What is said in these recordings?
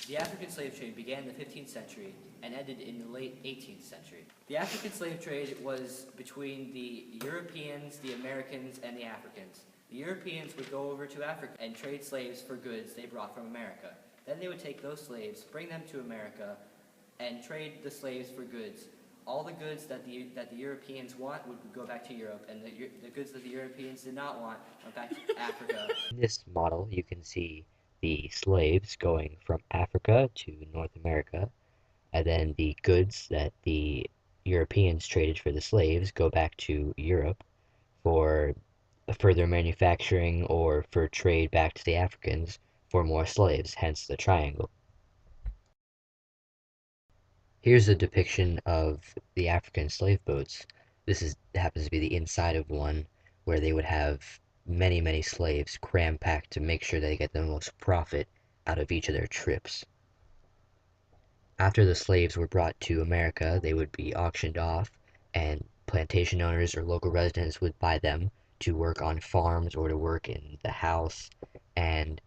The African slave trade began in the 15th century and ended in the late 18th century. The African slave trade was between the Europeans, the Americans, and the Africans. The Europeans would go over to Africa and trade slaves for goods they brought from America. Then they would take those slaves, bring them to America, and trade the slaves for goods. All the goods that the Europeans want would go back to Europe, and the goods that the Europeans did not want went back to Africa. In this model, you can see the slaves going from Africa to North America, and then the goods that the Europeans traded for the slaves go back to Europe for further manufacturing or for trade back to the Africans for more slaves, hence the triangle. Here's a depiction of the African slave boats. Happens to be the inside of one where they would have many, many slaves cram packed to make sure they get the most profit out of each of their trips. After the slaves were brought to America, they would be auctioned off, and plantation owners or local residents would buy them to work on farms or to work in the house. And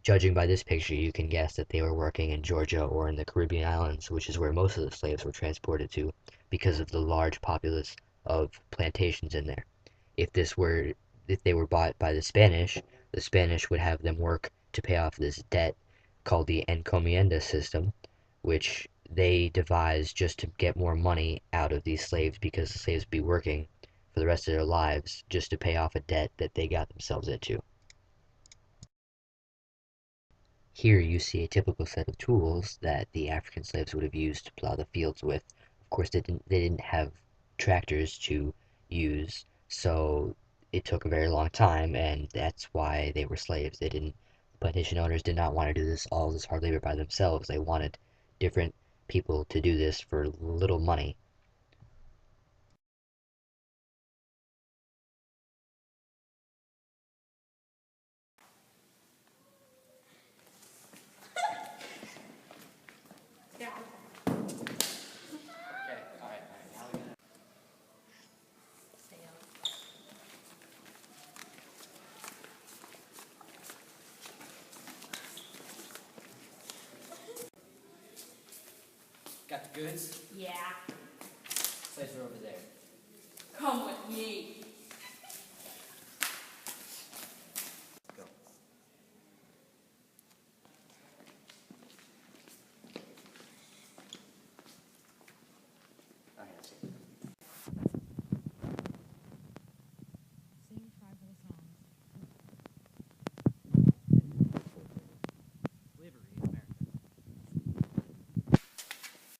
judging by this picture, you can guess that they were working in Georgia or in the Caribbean islands, which is where most of the slaves were transported to because of the large populace of plantations in there. If they were bought by the Spanish would have them work to pay off this debt called the encomienda system, which they devised just to get more money out of these slaves because the slaves would be working for the rest of their lives just to pay off a debt that they got themselves into. Here you see a typical set of tools that the African slaves would have used to plow the fields with. Of course, they didn't have tractors to use, so it took a very long time, and that's why they were slaves. Plantation owners did not want to do all this hard labor by themselves. They wanted different people to do this for little money. Yeah. Okay, all right. Now we gotta stay up. Got the goods? Yeah, Slaves are over there. come with me.